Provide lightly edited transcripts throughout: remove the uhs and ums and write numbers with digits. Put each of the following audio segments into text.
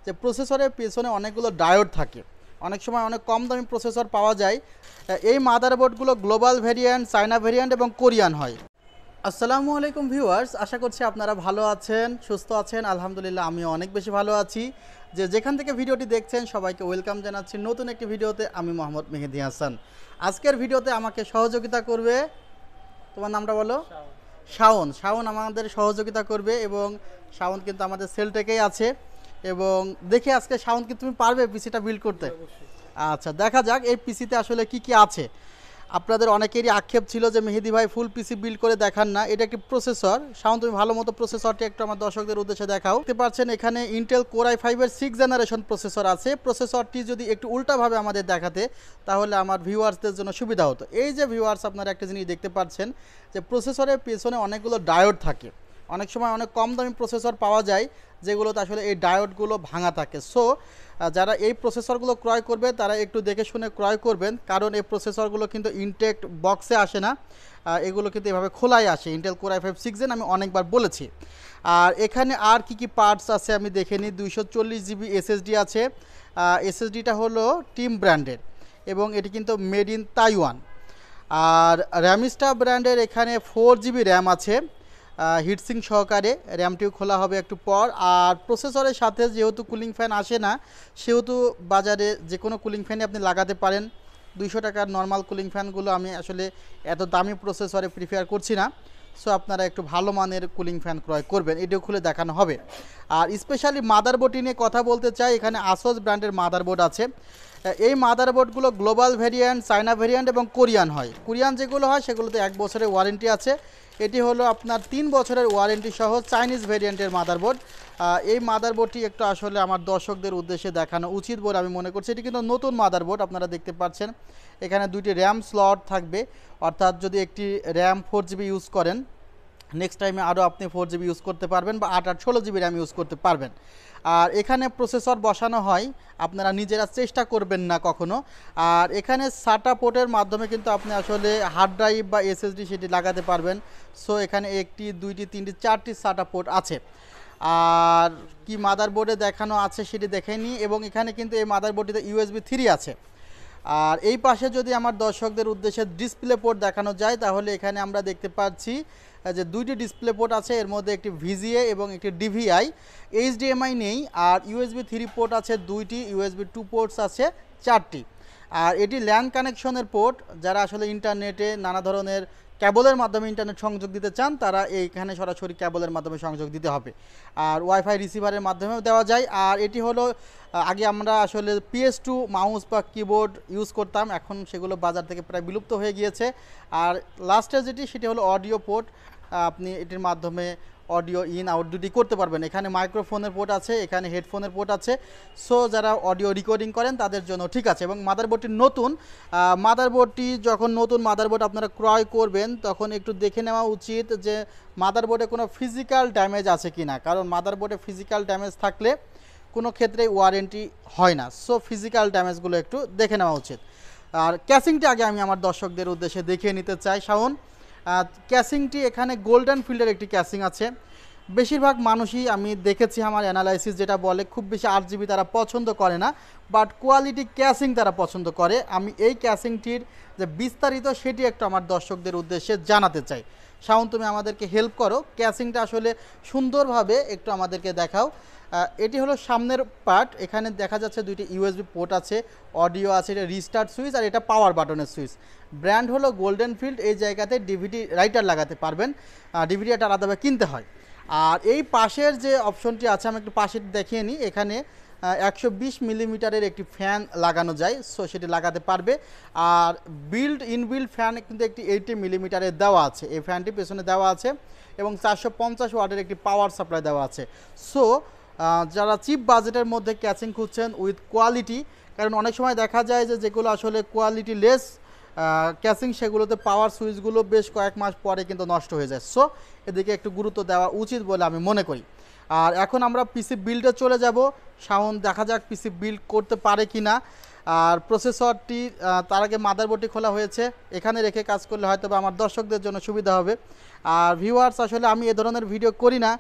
যে প্রসেসরের পেছনে অনেকগুলো ডায়োড থাকে, অনেক সময় অনেক কম দামি প্রসেসর পাওয়া যায়। এই মাদারবোর্ডগুলো গ্লোবাল ভেরিয়েন্ট, চায়না ভেরিয়েন্ট এবং কোরিয়ান হয়। আসসালামু আলাইকুম ভিউয়ার্স, আশা করছি আপনারা ভালো আছেন, সুস্থ আছেন। আলহামদুলিল্লাহ আমিও অনেক বেশি ভালো আছি। যেখান থেকে ভিডিওটি দেখছেন সবাইকে ওয়েলকাম জানাচ্ছি নতুন একটি ভিডিওতে। আমি মোহাম্মদ মেহেদি হাসান। আজকের ভিডিওতে আমাকে সহযোগিতা করবে, তোমার নামটা বলো? শাওন। শাওন আমাদের সহযোগিতা করবে এবং শাওন কিন্তু আমাদের সেলটেকেই আছে। এবং দেখি আজকে শাওন কি তুমি পারবে পিসিটা বিল্ড করতে? আচ্ছা, দেখা যাক এই পিসিতে আসলে কি কি আছে। আপনাদের অনেকেরই আক্ষেপ ছিল যে মেহেদি ভাই ফুল পিসি বিল্ড করে দেখান না। এটা একটি প্রসেসর। শাওন, তুমি ভালো মতো প্রসেসরটি একটু আমার দর্শকদের উদ্দেশ্যে দেখাও। দেখতে পাচ্ছেন এখানে ইন্টেল কোর i5-এর 6 জেনারেশন প্রসেসর আছে। প্রসেসরটি যদি একটু উল্টাভাবে আমাদের দেখাতে তাহলে আমার ভিউয়ার্সদের জন্য সুবিধা হতো। এই যে ভিউয়ার্স, আপনারা একটা জিনিস দেখতে পাচ্ছেন যে প্রসেসরের পেছনে অনেকগুলো ডায়োড থাকে, অনেক সময় অনেক কম দামি প্রসেসর পাওয়া যায় যেগুলোতে আসলে এই ডায়োডগুলো ভাঙা থাকে। সো যারা এই প্রসেসরগুলো ক্রয় করবে তারা একটু দেখে শুনে ক্রয় করবেন, কারণ এই প্রসেসরগুলো কিন্তু ইনটেক্ট বক্সে আসে না, এগুলো কিন্তু এভাবে খোলাই আসে। ইন্টেল কোর i5 6 জেন আমি অনেকবার বলেছি। আর এখানে আর কি কি পার্টস আছে আমি দেখে নিই। 240 GB SSD আছে। SSDটা হলো টিম ব্র্যান্ডের এবং এটি কিন্তু মেড ইন তাইওয়ান। আর র্যামিস্টা ব্র্যান্ডের এখানে 4 GB র্যাম আছে হিটসিং সহকারে। র্যামটিও খোলা হবে একটু পর। আর প্রসেসরের সাথে যেহেতু কুলিং ফ্যান আসে না, সেহেতু বাজারে যে কোনো কুলিং ফ্যানই আপনি লাগাতে পারেন। 200 টাকার নর্মাল কুলিং ফ্যানগুলো আমি আসলে এত দামি প্রসেসরে প্রিফার করছি না। সো আপনারা একটু ভালো মানের কুলিং ফ্যান ক্রয় করবেন। এটিও খুলে দেখানো হবে। আর স্পেশালি মাদারবোর্ড নিয়ে কথা বলতে চাই। এখানে আসস ব্র্যান্ডের মাদারবোর্ড আছে। এই মাদারবোর্ডগুলো গ্লোবাল ভেরিয়েন্ট, চায়না ভেরিয়েন্ট এবং কোরিয়ান হয়। কোরিয়ান যেগুলো হয় সেগুলোতে 1 বছরের ওয়ারেন্টি আছে। এটি হলো আপনার 3 বছরের ওয়ারেন্টি সহ চাইনিজ ভেরিয়েন্টের মাদারবোর্ড। এই মাদারবোর্ডটি একটু আসলে আমার দর্শকদের উদ্দেশ্যে দেখানো উচিত বলে আমি মনে করছি। এটি কিন্তু নতুন মাদারবোর্ড, আপনারা দেখতে পাচ্ছেন। এখানে 2টি র্যাম স্লট থাকবে, অর্থাৎ যদি একটি র্যাম 4 GB ইউজ করেন, নেক্সট টাইমে আরও আপনি 4 GB ইউজ করতে পারবেন বা 8 16 GB র্যাম ইউজ করতে পারবেন। আর এখানে প্রসেসর বসানো হয়, আপনারা নিজেরা চেষ্টা করবেন না কখনো। আর এখানে সাটা পোর্টের মাধ্যমে কিন্তু আপনি আসলে হার্ড ড্রাইভ বা SSD সেটি লাগাতে পারবেন। সো এখানে 1টি 2টি 3টি 4টি সাটা পোর্ট আছে। আর কি মাদারবোর্ডে দেখানো আছে সেটি দেখে নিই। এবং এখানে কিন্তু এই মাদারবোর্ডটিতে USB 3 আছে। আর এই পাশে যদি আমার দর্শকদের উদ্দেশ্যে ডিসপ্লে পোর্ট দেখানো যায় তাহলে এখানে আমরা দেখতে পাচ্ছি যে 2টি ডিসপ্লে পোর্ট আছে, এর মধ্যে একটি VGA এবং একটি DVI। HDMI নেই। আর USB 3 পোর্ট আছে 2টি, USB 2 পোর্টস আছে 4টি। আর এটি ল্যান কানেকশনের পোর্ট। যারা আসলে ইন্টারনেটে নানা ধরনের ক্যাবলের মাধ্যমে ইন্টারনেট সংযোগ দিতে চান তারা এইখানে সরাসরি ক্যাবলের মাধ্যমে সংযোগ দিতে হবে। আর ওয়াইফাই রিসিভারের মাধ্যমেও দেওয়া যায়। আর এটি হলো, আগে আমরা আসলে PS2 মাউস বা কিবোর্ড ইউজ করতাম, এখন সেগুলো বাজার থেকে প্রায় বিলুপ্ত হয়ে গিয়েছে। আর লাস্টে যেটি সেটি হলো অডিও পোর্ট। আপনি এটির মাধ্যমে অডিও ইন আউট দুটি করতে পারবেন। এখানে মাইক্রোফোনের পোর্ট আছে, এখানে হেডফোনের পোর্ট আছে। সো যারা অডিও রেকর্ডিং করেন তাদের জন্য ঠিক আছে। এবং মাদারবোর্ডটি নতুন। মাদারবোর্ডটি যখন নতুন মাদারবোর্ড আপনারা ক্রয় করবেন তখন একটু দেখে নেওয়া উচিত যে মাদারবোর্ডে কোনো ফিজিক্যাল ড্যামেজ আছে কি না, কারণ মাদারবোর্ডে ফিজিক্যাল ড্যামেজ থাকলে কোনো ক্ষেত্রেই ওয়ারেন্টি হয় না। সো ফিজিক্যাল ড্যামেজগুলো একটু দেখে নেওয়া উচিত। আর ক্যাসিংটি আগে আমি আমার দর্শকদের উদ্দেশ্যে দেখিয়ে নিতে চাই। শাওন, ক্যাসিংটি এখানে গোল্ডেন ফিল্ডের একটি ক্যাসিং আছে। বেশিরভাগ মানুষই আমি দেখেছি, আমার অ্যানালাইসিস যেটা বলে, খুব বেশি 8 GB তারা পছন্দ করে না, বাট কোয়ালিটি ক্যাসিং তারা পছন্দ করে। আমি এই ক্যাসিংটির যে বিস্তারিত সেটি একটু আমার দর্শকদের উদ্দেশ্যে জানাতে চাই। শাওন, তুমি আমাদেরকে হেল্প করো, ক্যাসিংটা আসলে সুন্দরভাবে একটু আমাদেরকে দেখাও। এটি হলো সামনের পার্ট। এখানে দেখা যাচ্ছে 2টি USB পোর্ট আছে, অডিও আছে, এটা রিস্টার্ট সুইচ আর এটা পাওয়ার বাটনের সুইচ। ব্র্যান্ড হলো গোল্ডেন ফিল্ড। এই জায়গাতে DVD রাইটার লাগাতে পারবেন, DVD এটা আলাদাভাবে কিনতে হয়। আর এই পাশের যে অপশনটি আছে আমি একটু পাশে দেখিয়ে নিই। এখানে 120 মিলিমিটারের একটি ফ্যান লাগানো যায়, সো সেটি লাগাতে পারবে। আর ইনবিল্ড ফ্যান কিন্তু একটি 80 মিলিমিটারের দেওয়া আছে, এই ফ্যানটি পেছনে দেওয়া আছে। এবং 450 ওয়াটের একটি পাওয়ার সাপ্লাই দেওয়া আছে। সো যারা চিপ বাজেটের মধ্যে ক্যাচিং খুঁজছেন উইথ কোয়ালিটি, কারণ অনেক সময় দেখা যায় যে যেগুলো আসলে কোয়ালিটি লেস ক্যাচিং সেগুলোতে পাওয়ার সুইচগুলো বেশ কয়েক মাস পরে কিন্তু নষ্ট হয়ে যায়। সো এদিকে একটু গুরুত্ব দেওয়া উচিত বলে আমি মনে করি। আর এখন আমরা পিসি বিল্ডে চলে যাব। শাওন, দেখা যাক পিসি বিল্ড করতে পারে কি না। আর প্রসেসরটি তার আগে মাদারবোর্ডটি খোলা হয়েছে, এখানে রেখে কাজ করলে হয়তো বা আমার দর্শকদের জন্য সুবিধা হবে। আর ভিউয়ার্স আসলে আমি এ ধরনের ভিডিও করি না,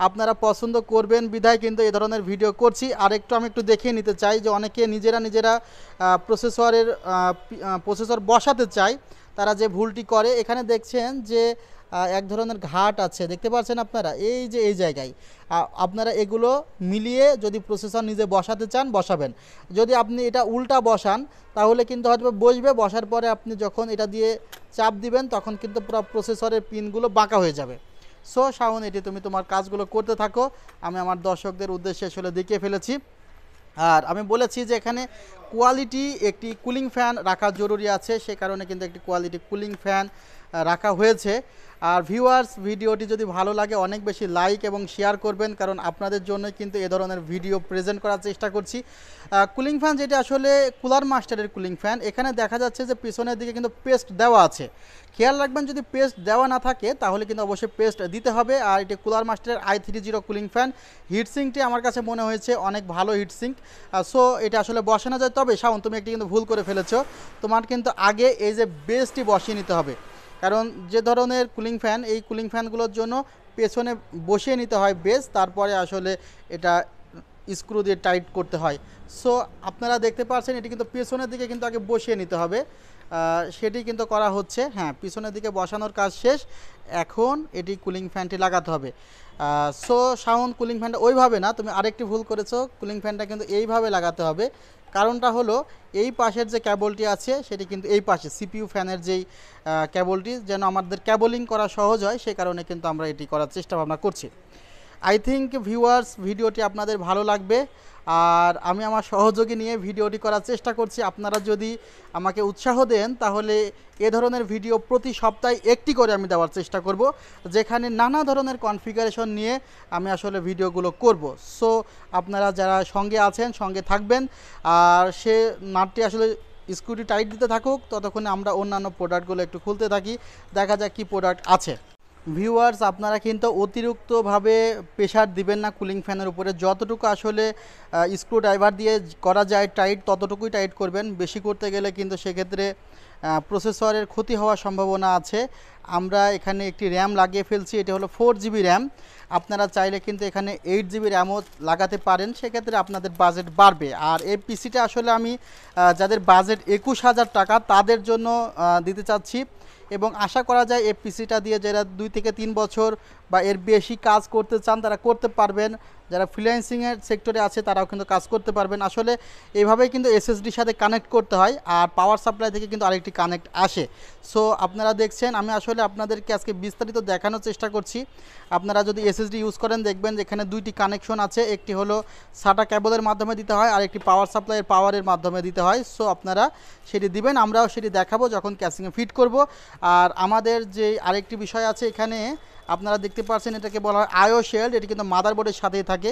আপনারা পছন্দ করবেন বিধায় কিন্তু এ ধরনের ভিডিও করছি। আর আমি একটু দেখিয়ে নিতে চাই যে অনেকে নিজেরা প্রসেসর বসাতে চায়, তারা যে ভুলটি করে, এখানে দেখছেন যে এক ধরনের ঘাট আছে, দেখতে পাচ্ছেন আপনারা, এই যে এই জায়গায় আপনারা এগুলো মিলিয়ে যদি প্রসেসর নিজে বসাতে চান বসাবেন। যদি আপনি এটা উল্টা বসান তাহলে কিন্তু হয়তো বসবে, বসার পরে আপনি যখন এটা দিয়ে চাপ দিবেন তখন কিন্তু পুরো প্রসেসরের পিনগুলো বাঁকা হয়ে যাবে। সো শাওন, এটি তুমি তোমার কাজগুলো করতে থাকো, আমি আমার দর্শকদের উদ্দেশ্যে আসলে দেখিয়ে ফেলেছি। আর আমি বলেছি যে এখানে কোয়ালিটি একটি কুলিং ফ্যান রাখা জরুরি আছে, সে কারণে কিন্তু একটি কোয়ালিটি কুলিং ফ্যান রাখা হয়েছে। আর ভিউয়ার্স, ভিডিওটি যদি ভালো লাগে অনেক বেশি লাইক এবং শেয়ার করবেন, কারণ আপনাদের জন্যই কিন্তু এ ধরনের ভিডিও প্রেজেন্ট করার চেষ্টা করছি। কুলিং ফ্যান যেটা আসলে কুলার মাস্টারের কুলিং ফ্যান, এখানে দেখা যাচ্ছে যে পিছনের দিকে কিন্তু পেস্ট দেওয়া আছে। খেয়াল রাখবেন যদি পেস্ট দেওয়া না থাকে তাহলে কিন্তু অবশ্যই পেস্ট দিতে হবে। আর এটি কুলার মাস্টারের i30 কুলিং ফ্যান। হিটসিঙ্কটি আমার কাছে মনে হয়েছে অনেক ভালো হিটসিঙ্ক। সো এটা আসলে বসানো যায়। তবে শাওন, তুমি একটি কিন্তু ভুল করে ফেলেছো, তোমার কিন্তু আগে এই যে বেসটি বসিয়ে নিতে হবে, কারণ যে ধরনের কুলিং ফ্যান, এই কুলিং ফ্যানগুলোর জন্য পেছনে বসিয়ে নিতে হয় বেস, তারপরে আসলে এটা স্ক্রু দিয়ে টাইট করতে হয়। সো আপনারা দেখতে পাচ্ছেন এটি কিন্তু পেছনের দিকে কিন্তু আগে বসিয়ে নিতে হবে, সেটি কিন্তু করা হচ্ছে। হ্যাঁ, পিছনের দিকে বসানোর কাজ শেষ, এখন এটি কুলিং ফ্যানটি লাগাতে হবে। সো শাওন, কুলিং ফ্যানটা ওইভাবে না, তুমি আরেকটি ভুল করেছো, কুলিং ফ্যানটা কিন্তু এইভাবে লাগাতে হবে। কারণটা হলো এই পাশের যে কেবলটি আছে সেটি কিন্তু এই পাশে সিপিইউ ফ্যানের যেই কেবলটি, যেন আমাদের কেবলিং করা সহজ হয়, সেই কারণে কিন্তু আমরা এটি করার চেষ্টা ভাবনা করছি। আই থিঙ্ক ভিউয়ার্স, ভিডিওটি আপনাদের ভালো লাগবে। আর আমি আমার সহযোগী নিয়ে ভিডিওটি করার চেষ্টা করছি। আপনারা যদি আমাকে উৎসাহ দেন তাহলে এ ধরনের ভিডিও প্রতি সপ্তাহে একটি করে আমি দেওয়ার চেষ্টা করব, যেখানে নানা ধরনের কনফিগারেশন নিয়ে আমি আসলে ভিডিওগুলো করব। সো আপনারা যারা সঙ্গে আছেন সঙ্গে থাকবেন, আর সে নাটটি আসলে স্ক্রুটি টাইট দিতে থাকুক, ততক্ষণে আমরা অন্যান্য প্রোডাক্টগুলো একটু খুলতে থাকি, দেখা যাক কী প্রোডাক্ট আছে। ভিউয়ার্স, আপনারা কিন্তু অতিরিক্তভাবে প্রেশার দিবেন না কুলিং ফ্যানের উপরে, যতটুকু আসলে স্ক্রু ড্রাইভার দিয়ে করা যায় টাইট ততটুকুই টাইট করবেন। বেশি করতে গেলে কিন্তু সেক্ষেত্রে প্রসেসরের ক্ষতি হওয়ার সম্ভাবনা আছে। আমরা এখানে একটি র্যাম লাগিয়ে ফেলছি, এটি হলো 4GB র্যাম। আপনারা চাইলে কিন্তু এখানে 8GB র্যামও লাগাতে পারেন, সেক্ষেত্রে আপনাদের বাজেট বাড়বে। আর এই পিসিটা আসলে আমি যাদের বাজেট 21,000 টাকা তাদের জন্য দিতে চাচ্ছি, এবং আশা করা যায় এই পিসিটা দিয়ে যারা 2 থেকে 3 বছর বা এর বেশি কাজ করতে চান তারা করতে পারবেন। যারা ফ্রিল্যান্সিংয়ের সেক্টরে আছে তারাও কিন্তু কাজ করতে পারবেন। আসলে এইভাবেই কিন্তু এসএসডির সাথে কানেক্ট করতে হয়, আর পাওয়ার সাপ্লাই থেকে কিন্তু আরেকটি কানেক্ট আসে। সো আপনারা দেখছেন, আমি আসলে আপনাদেরকে আজকে বিস্তারিত দেখানোর চেষ্টা করছি। আপনারা যদি এসএসডি ইউজ করেন দেখবেন এখানে 2টি কানেকশন আছে, একটি হলো সাটা কেবলের মাধ্যমে দিতে হয়, আর একটি পাওয়ার সাপ্লাইয়ের পাওয়ারের মাধ্যমে দিতে হয়। সো আপনারা সেটি দিবেন, আমরাও সেটি দেখাবো যখন ক্যাসিংয়ে ফিট করব। আর আমাদের যে আরেকটি বিষয় আছে, এখানে আপনারা দেখতে পাচ্ছেন এটাকে বলা হয় আইও শেল্ড, এটি কিন্তু মাদারবোর্ডের সাথেই থাকে।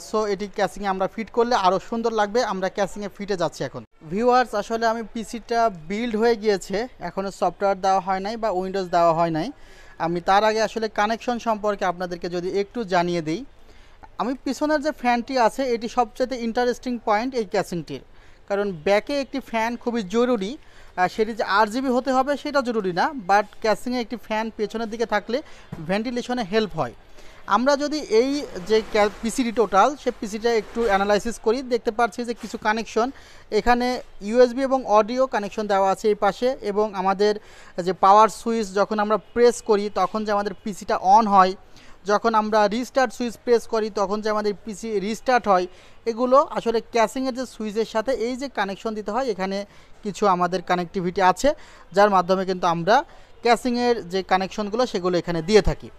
সো এটি ক্যাসিংয়ে আমরা ফিট করলে আরও সুন্দর লাগবে। আমরা ক্যাসিংয়ে ফিটে যাচ্ছি এখন। ভিউয়ার্স, আসলে আমি পিসিটা বিল্ড হয়ে গিয়েছে, এখনও সফটওয়্যার দেওয়া হয় নাই বা উইন্ডোজ দেওয়া হয় নাই। আমি তার আগে আসলে কানেকশন সম্পর্কে আপনাদেরকে যদি একটু জানিয়ে দিই, আমি পিছনের যে ফ্যানটি আছে এটি সবচেয়ে ইন্টারেস্টিং পয়েন্ট এই ক্যাসিংটির, কারণ ব্যাকে একটি ফ্যান খুবই জরুরি। সেটি যে RGB হতে হবে সেটা জরুরি না, বাট ক্যাসিংয়ে একটি ফ্যান পেছনের দিকে থাকলে ভেন্টিলেশনে হেল্প হয়। আমরা যদি এই যে পিসিটি টোটাল সে পিসিটা একটু অ্যানালাইসিস করি, দেখতে পাচ্ছি যে কিছু কানেকশন এখানে USB এবং অডিও কানেকশন দেওয়া আছে এই পাশে, এবং আমাদের যে পাওয়ার সুইচ যখন আমরা প্রেস করি তখন যে আমাদের পিসিটা অন হয়, যখন আমরা রিস্টার্ট সুইচ প্রেস করি তখন যে আমাদের পিসি রিস্টার্ট হয়, এগুলো আসলে ক্যাসিংয়ের যে সুইচের সাথে এই যে কানেকশন দিতে হয়, এখানে কিছু আমাদের কানেক্টিভিটি আছে যার মাধ্যমে কিন্তু আমরা ক্যাসিংয়ের যে কানেকশনগুলো সেগুলো এখানে দিয়ে থাকি।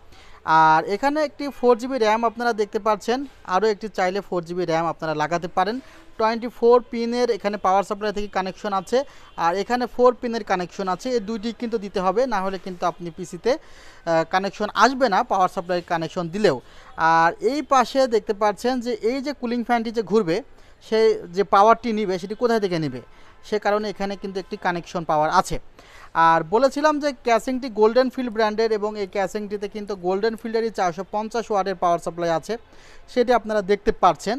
আর এখানে একটি 4GB র্যাম আপনারা দেখতে পাচ্ছেন, আরও একটি চাইলে 4GB র্যাম আপনারা লাগাতে পারেন। 24 পিনের এখানে পাওয়ার সাপ্লাই থেকে কানেকশন আছে, আর এখানে 4 পিনের কানেকশন আছে। এই দুইটি কিন্তু দিতে হবে, না হলে কিন্তু আপনি পিসিতে কানেকশন আসবে না পাওয়ার সাপ্লাই কানেকশন দিলেও। আর এই পাশে দেখতে পাচ্ছেন যে এই যে কুলিং ফ্যানটি যে ঘুরবে সে যে পাওয়ারটি নিবে সেটি কোথায় থেকে নেবে, সে কারণে এখানে কিন্তু একটি কানেকশন পাওয়ার আছে। আর বলেছিলাম যে ক্যাসিংটি গোল্ডেন ফিল্ড ব্র্যান্ডের এবং এই ক্যাসিংটিতে কিন্তু গোল্ডেন ফিল্ডেরই 450 ওয়াটের পাওয়ার সাপ্লাই আছে, সেটি আপনারা দেখতে পাচ্ছেন।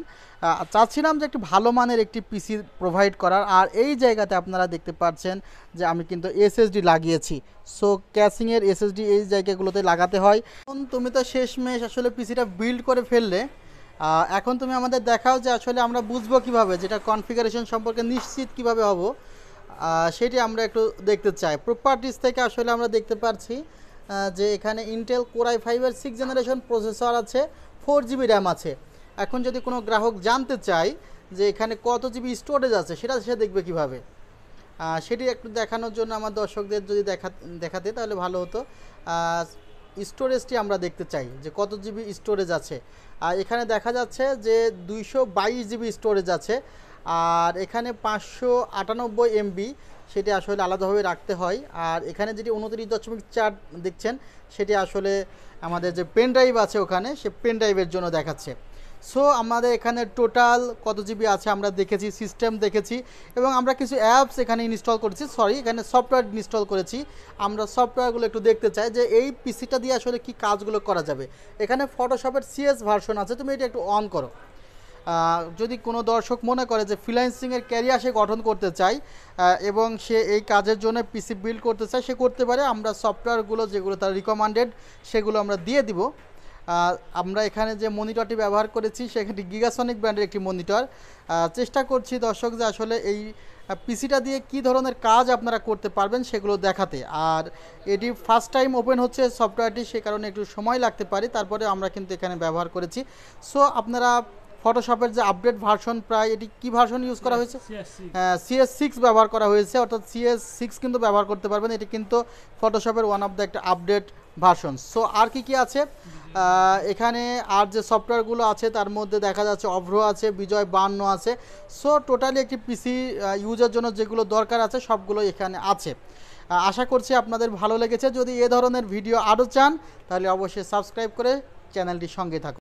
চাচ্ছিলাম যে একটি ভালো মানের একটি পিসি প্রোভাইড করার, আর এই জায়গাতে আপনারা দেখতে পাচ্ছেন যে আমি কিন্তু এসএসডি লাগিয়েছি। সো ক্যাসিংয়ের এসএসডি এই জায়গাগুলোতে লাগাতে হয়। তুমি তো শেষমেশ আসলে পিসিটা বিল্ড করে ফেললে, এখন তুমি আমাদের দেখাও যে আসলে আমরা বুঝবো কিভাবে, যেটা কনফিগারেশন সম্পর্কে নিশ্চিত কিভাবে হব, সেটি আমরা একটু দেখতে চাই। প্রপার্টিস থেকে আসলে আমরা দেখতে পাচ্ছি যে এখানে ইন্টেল কোর i5-এর 6th জেনারেশন প্রসেসর আছে, 4GB র্যাম আছে। এখন যদি কোনো গ্রাহক জানতে চায় যে এখানে কত জিবি স্টোরেজ আছে, সেটা সে দেখবে কিভাবে, সেটি একটু দেখানোর জন্য আমার দর্শকদের যদি দেখাতে তাহলে ভালো হতো। স্টোরেজটি আমরা দেখতে চাই যে কত জিবি স্টোরেজ আছে। আর এখানে দেখা যাচ্ছে যে 222 জিবি স্টোরেজ আছে, আর এখানে 598 MB, সেটি আসলে আলাদাভাবে রাখতে হয়। আর এখানে যেটি 29.4 দেখছেন, সেটি আসলে আমাদের যে পেন ড্রাইভ আছে ওখানে, সে পেন ড্রাইভের জন্য দেখাচ্ছে। সো আমাদের এখানে টোটাল কত জিবি আছে আমরা দেখেছি, সিস্টেম দেখেছি, এবং আমরা কিছু অ্যাপস এখানে ইনস্টল করেছি, এখানে সফটওয়্যার ইনস্টল করেছি। আমরা সফটওয়্যারগুলো একটু দেখতে চাই যে এই পিসিটা দিয়ে আসলে কি কাজগুলো করা যাবে। এখানে ফটোশপের CS ভার্সন আছে, তুমি এটা একটু অন করো। যদি কোনো দর্শক মনে করে যে ফ্রিল্যান্সিংয়ের ক্যারিয়ার সে গঠন করতে চায় এবং সে এই কাজের জন্য পিসি বিল্ড করতে চায়, সে করতে পারে। আমরা সফটওয়্যারগুলো যেগুলো তার রিকমেন্ডেড সেগুলো আমরা দিয়ে দিব। আমরা এখানে যে মনিটরটি ব্যবহার করেছি সেখানে গিগাসনিক ব্র্যান্ডের একটি মনিটর। চেষ্টা করছি দর্শক যে আসলে এই পিসিটা দিয়ে কি ধরনের কাজ আপনারা করতে পারবেন সেগুলো দেখাতে। আর এটি ফার্স্ট টাইম ওপেন হচ্ছে সফটওয়্যারটি, সে কারণে একটু সময় লাগতে পারে, তারপরে আমরা কিন্তু এখানে ব্যবহার করেছি। সো আপনারা ফটোশপের যে আপডেট ভার্সন, প্রায় এটি কি ভার্সন ইউজ করা হয়েছে, CS6 ব্যবহার করা হয়েছে, অর্থাৎ CS6 কিন্তু ব্যবহার করতে পারবেন। এটি কিন্তু ফটোশপের ওয়ান অফ দ্য একটা আপডেট ভার্সন। সো আর কি আছে এখানে, আর যে সফটওয়্যারগুলো আছে তার মধ্যে দেখা যাচ্ছে অভ্র আছে, বিজয় 52 আছে। সো টোটালি একটি পিসি ইউজের জন্য যেগুলো দরকার আছে সবগুলো এখানে আছে। আশা করছি আপনাদের ভালো লেগেছে। যদি এ ধরনের ভিডিও আরও চান তাহলে অবশ্যই সাবস্ক্রাইব করে চ্যানেলটির সঙ্গে থাকুন।